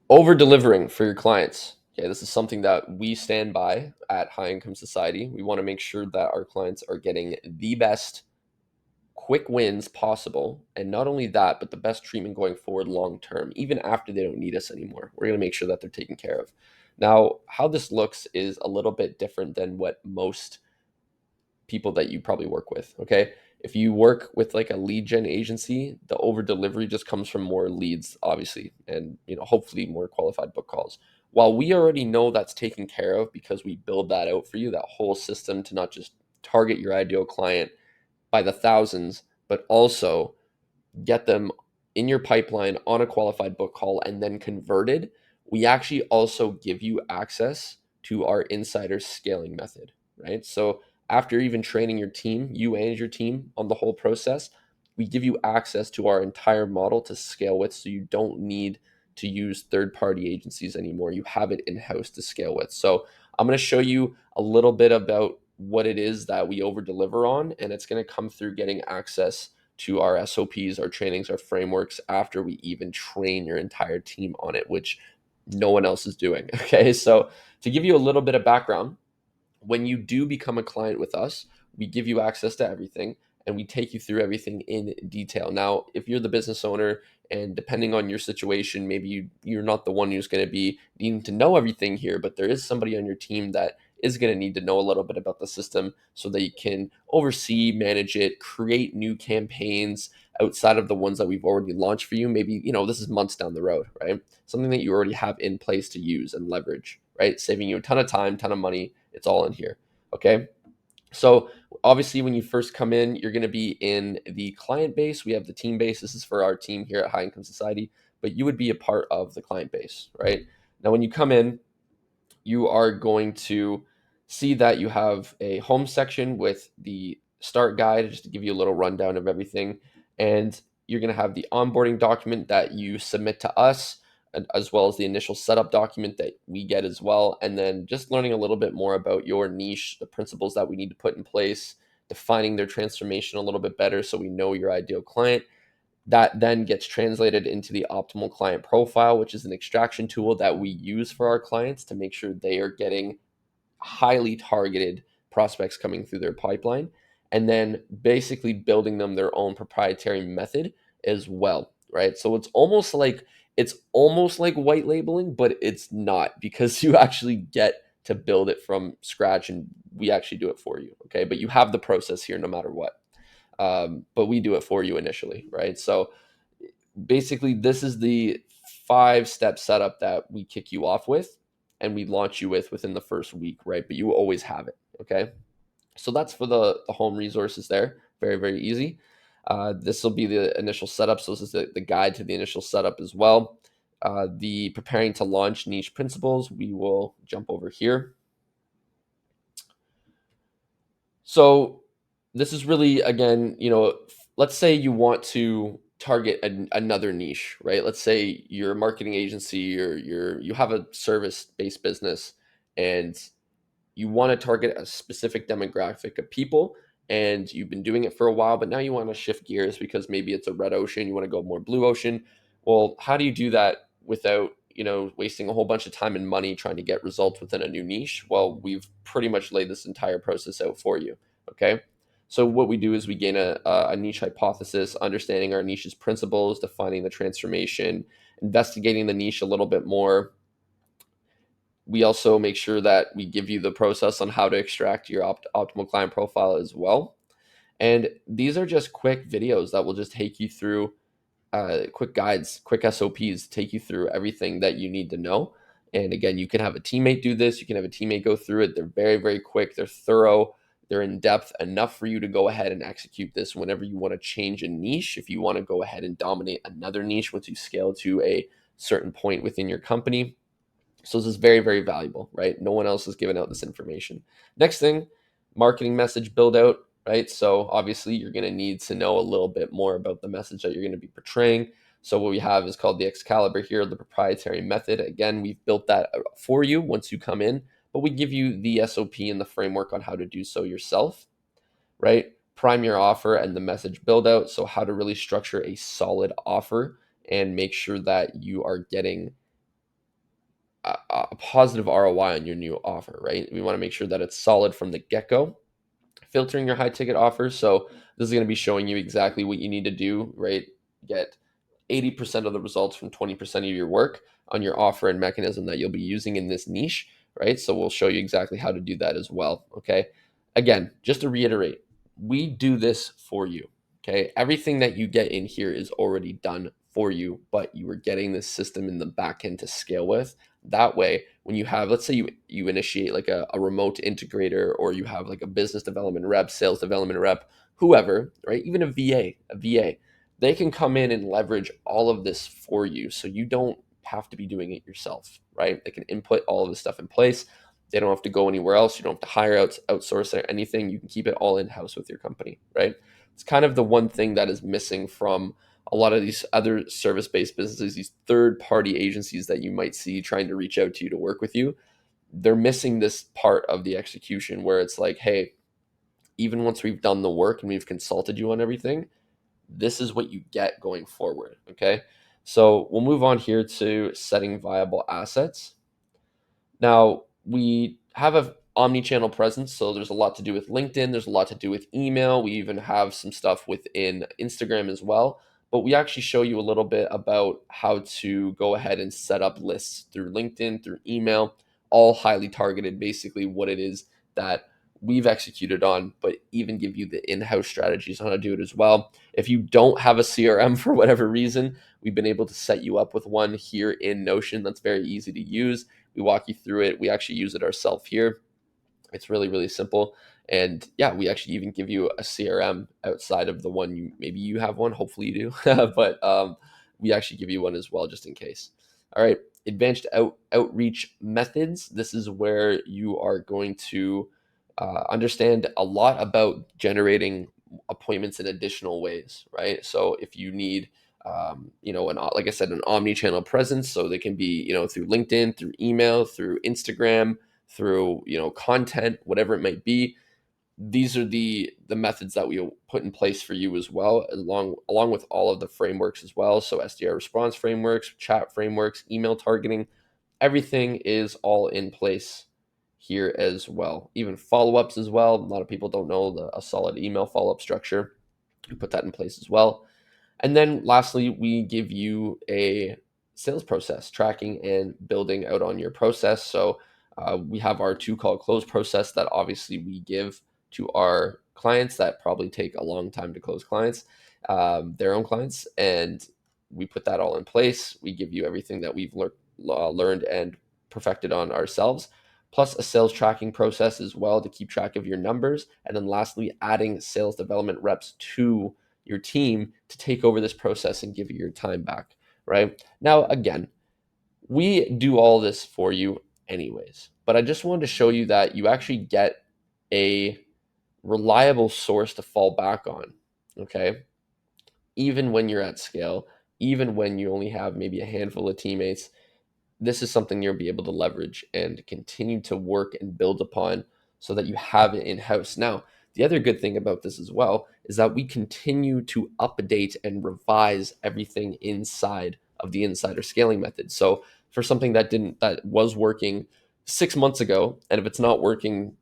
Over delivering for your clients. Okay, this is something that we stand by at High Income Society. We want to make sure that our clients are getting the best quick wins possible. And not only that, but the best treatment going forward long term, even after they don't need us anymore. We're going to make sure that they're taken care of. Now, how this looks is a little bit different than what most people that you probably work with. Okay. If you work with like a lead gen agency, the over delivery just comes from more leads, obviously, and hopefully more qualified book calls. While we already know that's taken care of because we build that out for you, that whole system to not just target your ideal client by the thousands, but also get them in your pipeline on a qualified book call and then converted, we actually also give you access to our insider scaling method, right? So after even training your team, you and your team on the whole process, we give you access to our entire model to scale with, so you don't need to use third party agencies anymore. You have it in house to scale with. So I'm going to show you a little bit about what it is that we over deliver on, and it's going to come through getting access to our SOPs, our trainings, our frameworks after we even train your entire team on it, which no one else is doing. Okay. So, to give you a little bit of background, when you do become a client with us, we give you access to everything and we take you through everything in detail. Now, if you're the business owner and depending on your situation, maybe you're not the one who's going to be needing to know everything here, but there is somebody on your team that is going to need to know a little bit about the system so that you can oversee, manage it, create new campaigns outside of the ones that we've already launched for you. Maybe, this is months down the road, right? Something that you already have in place to use and leverage, right? Saving you a ton of time, ton of money. It's all in here. Okay. So obviously, when you first come in, you're going to be in the client base. We have the team base. This is for our team here at High Income Society, but you would be a part of the client base, right? Now, when you come in, you are going to see that you have a home section with the start guide, just to give you a little rundown of everything. And you're going to have the onboarding document that you submit to us, as well as the initial setup document that we get as well. And then just learning a little bit more about your niche, the principles that we need to put in place, defining their transformation a little bit better so we know your ideal client. That then gets translated into the optimal client profile, which is an extraction tool that we use for our clients to make sure they are getting highly targeted prospects coming through their pipeline, and then basically building them their own proprietary method as well, right? So it's almost like white labeling, but it's not, because you actually get to build it from scratch and we actually do it for you. Okay, but you have the process here no matter what. But we do it for you initially, right? So basically, this is the 5-step setup that we kick you off with and we launch you with within the first week, right? But you always have it. Okay. So that's for the home resources there. Very, very easy. This will be the initial setup. So this is the guide to the initial setup as well. The preparing to launch niche principles, we will jump over here. So this is really, again, let's say you want to target another niche, right? Let's say you're a marketing agency or you have a service-based business and you want to target a specific demographic of people, and you've been doing it for a while, but now you want to shift gears because maybe it's a red ocean, you want to go more blue ocean. Well, how do you do that without wasting a whole bunch of time and money trying to get results within a new niche? Well, we've pretty much laid this entire process out for you. Okay. So what we do is we gain a niche hypothesis, understanding our niche's principles, defining the transformation, investigating the niche a little bit more. We also make sure that we give you the process on how to extract your optimal client profile as well. And these are just quick videos that will just take you through quick guides, quick SOPs, take you through everything that you need to know. And again, you can have a teammate do this. You can have a teammate go through it. They're very, very quick. They're thorough. They're in depth enough for you to go ahead and execute this whenever you want to change a niche. If you want to go ahead and dominate another niche once you scale to a certain point within your company. So this is very, very valuable, right? No one else has given out this information. Next thing, marketing message build out, right? So obviously you're going to need to know a little bit more about the message that you're going to be portraying. So what we have is called the Excalibur here, the proprietary method. Again, we've built that for you once you come in, but we give you the SOP and the framework on how to do so yourself, right? Prime your offer and the message build out. So how to really structure a solid offer and make sure that you are getting a positive ROI on your new offer, right? We want to make sure that it's solid from the get go, filtering your high ticket offers. So this is going to be showing you exactly what you need to do, right? Get 80% of the results from 20% of your work on your offer and mechanism that you'll be using in this niche, right? So we'll show you exactly how to do that as well. Okay. Again, just to reiterate, we do this for you. Okay. Everything that you get in here is already done for you, but you are getting this system in the back end to scale with. That way, when you have, let's say you initiate like a remote integrator, or you have like a business development rep, sales development rep, whoever, right? Even a VA, they can come in and leverage all of this for you. So you don't have to be doing it yourself, right? They can input all of this stuff in place. They don't have to go anywhere else. You don't have to hire out, outsource or anything. You can keep it all in house with your company, right? It's kind of the one thing that is missing from a lot of these other service based businesses, these third party agencies that you might see trying to reach out to you to work with you. They're missing this part of the execution where it's like, hey, even once we've done the work and we've consulted you on everything, this is what you get going forward. Okay. So we'll move on here to setting viable assets. Now, we have a omni-channel presence, so there's a lot to do with LinkedIn, there's a lot to do with email. We even have some stuff within Instagram as well. But we actually show you a little bit about how to go ahead and set up lists through LinkedIn, through email, all highly targeted, basically what it is that we've executed on, but even give you the in-house strategies on how to do it as well. If you don't have a CRM for whatever reason, we've been able to set you up with one here in Notion that's very easy to use. We walk you through it. We actually use it ourselves here. It's really, really simple. And yeah, we actually even give you a CRM outside of the one maybe you have one. Hopefully you do, but we actually give you one as well, just in case. All right, advanced outreach methods. This is where you are going to understand a lot about generating appointments in additional ways, right? So if you need like I said, an omni-channel presence. So they can be, through LinkedIn, through email, through Instagram, through, content, whatever it might be. These are the methods that we put in place for you as well, along with all of the frameworks as well. So SDR response frameworks, chat frameworks, email targeting, everything is all in place here as well. Even follow-ups as well. A lot of people don't know a solid email follow-up structure. We put that in place as well. And then lastly, we give you a sales process tracking and building out on your process. So we have our two call close process that obviously we give to our clients that probably take a long time to close clients, their own clients. And we put that all in place. We give you everything that we've learned and perfected on ourselves, plus a sales tracking process as well to keep track of your numbers. And then lastly, adding sales development reps to your team to take over this process and give you your time back, right? Now, again, we do all this for you anyways, but I just wanted to show you that you actually get a reliable source to fall back on, okay? Even when you're at scale, even when you only have maybe a handful of teammates, this is something you'll be able to leverage and continue to work and build upon so that you have it in house. Now, the other good thing about this as well is that we continue to update and revise everything inside of the insider scaling method. So for something that was working 6 months ago, and if it's not working,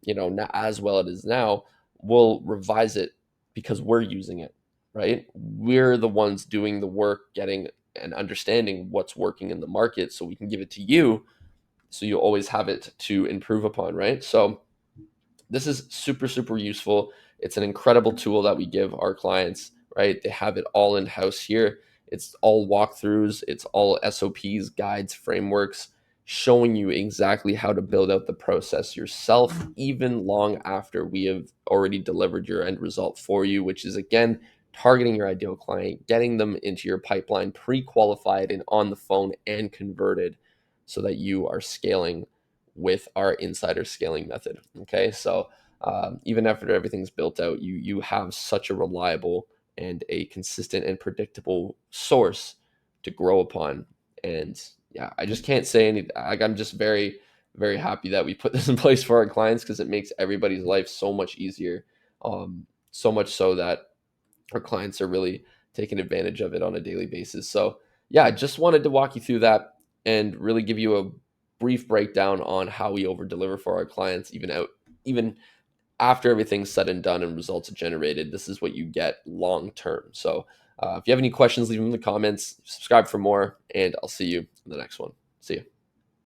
as well as it is now, we'll revise it because we're using it, right? We're the ones doing the work, getting and understanding what's working in the market so we can give it to you so you always have it to improve upon, right? So this is super, super useful. It's an incredible tool that we give our clients, right? They have it all in house here. It's all walkthroughs, it's all SOPs, guides, frameworks, showing you exactly how to build out the process yourself, even long after we have already delivered your end result for you, which is again, targeting your ideal client, getting them into your pipeline, pre qualified and on the phone and converted so that you are scaling with our insider scaling method. Okay, so even after everything's built out, you have such a reliable and a consistent and predictable source to grow upon. And yeah, I just can't say any. Like I'm just very very happy that we put this in place for our clients because it makes everybody's life so much easier. So much so that our clients are really taking advantage of it on a daily basis. So yeah, I just wanted to walk you through that and really give you a brief breakdown on how we over deliver for our clients, even after everything's said and done and results are generated. This is what you get long term. So if you have any questions, leave them in the comments, subscribe for more, and I'll see you in the next one. See you.